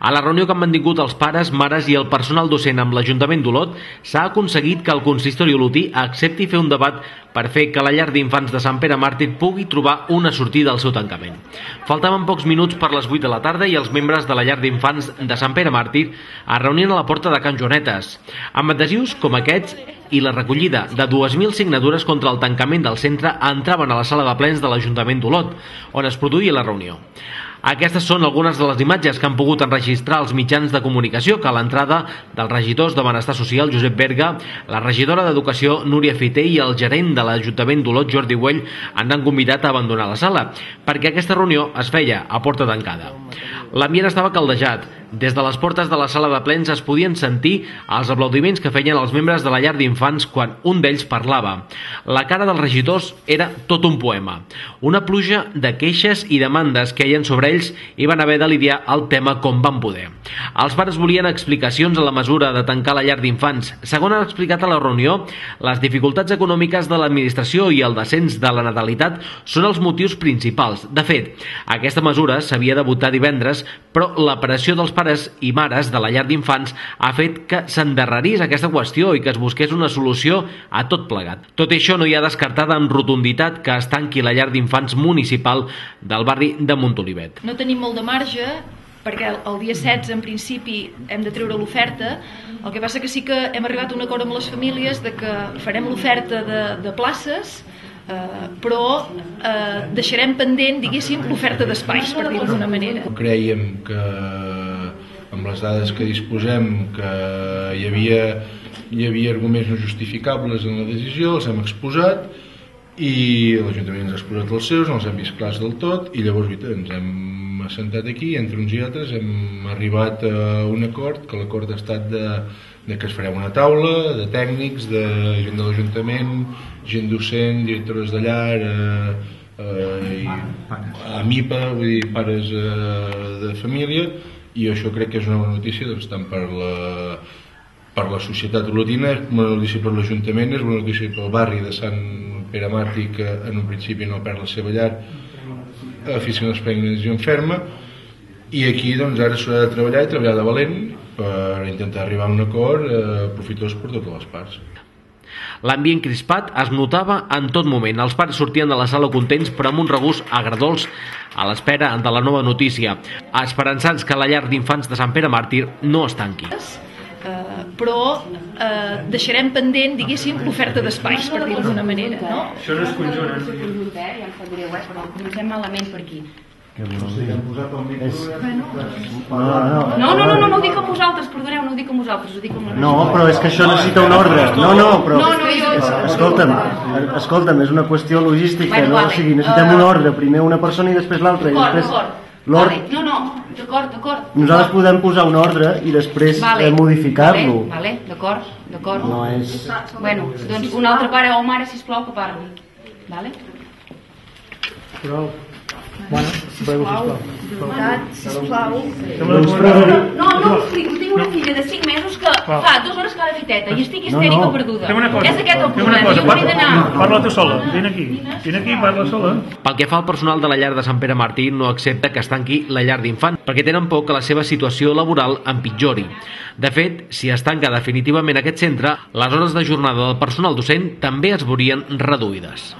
A la reunió que han mantingut els pares, mares i el personal docent amb l'Ajuntament d'Olot, s'ha aconseguit que el consistori olotí accepti fer un debat per fer que la llar d'infants de Sant Pere Màrtir pugui trobar una sortida al seu tancament. Faltaven pocs minuts per les 8 de la tarda i els membres de la llar d'infants de Sant Pere Màrtir es reunien a la porta de Can Joanetes, amb adhesius com aquests i la recollida de 2.000 signatures contra el tancament del centre entraven a la sala de plens de l'Ajuntament d'Olot, on es produïa la reunió. Aquestes són algunes de les imatges que han pogut enregistrar els mitjans de comunicació que a l'entrada dels regidors de Benestar Social, Josep Berga, la regidora d'Educació, Núria Fiter, i el gerent de l'Ajuntament d'Olot, Jordi Güell, han convidat a abandonar la sala, perquè aquesta reunió es feia a porta tancada. L'ambient estava caldejat. Des de les portes de la sala de plens es podien sentir els aplaudiments que feien els membres de la llar d'infants quan un d'ells parlava. La cara dels regidors era tot un poema. Una pluja de queixes i demandes que queien sobre ells i van haver de lidiar el tema com van poder. Els pares volien explicacions a la mesura de tancar la llar d'infants. Segons han explicat a la reunió, les dificultats econòmiques de l'administració i el descens de la natalitat són els motius principals. De fet, aquesta mesura s'havia de votar divendres, però la pressió dels pares i mares de la llar d'infants ha fet que s'endarrerís aquesta qüestió i que es busqués una solució a tot plegat. Tot i això, no hi ha descartada amb rotunditat que es tanqui la llar d'infants municipal del barri de Montolivet. No tenim molt de marge, perquè el dia 16 en principi hem de treure l'oferta. El que passa que sí que hem arribat a un acord amb les famílies de que farem l'oferta de places, però deixarem pendent, diguéssim, l'oferta d'espais, per dir-ho d'una manera. Crèiem que amb les dades que disposem que hi havia arguments no justificables en la decisió, els hem exposat i l'Ajuntament ens ha exposat els seus, no els hem vist clars del tot i llavors ens hem assentat aquí, entre uns i altres hem arribat a un acord, que l'acord ha estat de que es farà una taula de tècnics, de gent de l'Ajuntament, gent docent, directores de llar, AMIPA, vull dir, pares de família, i això crec que és una bona notícia, doncs, tant per la societat olotina, és una notícia per l'Ajuntament, és una notícia pel barri de Sant Pere Màrtir, que en un principi no perd la seva llar, fins que no es prengui una decisió ferma, i aquí doncs ara s'haurà de treballar i treballar de valent per intentar arribar a un acord profitós per totes les parts. L'ambient crispat es notava en tot moment. Els pares sortien de la sala contents però amb un regust agredolç a l'espera de la nova notícia, esperançats que la llar d'infants de Sant Pere Màrtir no es tanqui. Però deixarem pendent, diguéssim, l'oferta d'espais, per dir-ho d'una manera, no? Això no és conjunt, ja em sap greu, però comencem malament per aquí. No ho dic amb vosaltres, perdoneu, no ho dic amb vosaltres, ho dic amb... No, però és que això necessita un ordre. Escolta'm, és una qüestió logística, no? O sigui, necessitem un ordre, primer una persona i després l'altra. D'acord. Nosaltres podem posar un ordre i després modificar-lo. D'acord. No és... Bueno, doncs un altre pare o mare, sisplau, que parli. Prou. Bueno, sisplau. No m'explico, tinc una filla de 5 mesos que fa 2 hores que va de fiteta i estic histèrica perduda. És aquest el problema. Parla tu sola, vine aquí, parla sola. Pel que fa al personal de la llar de Sant Pere Màrtir, no accepta que es tanqui la llar d'infants perquè tenen por que la seva situació laboral empitjori. De fet, si es tanca definitivament aquest centre, les hores de jornada del personal docent també es veurien reduïdes.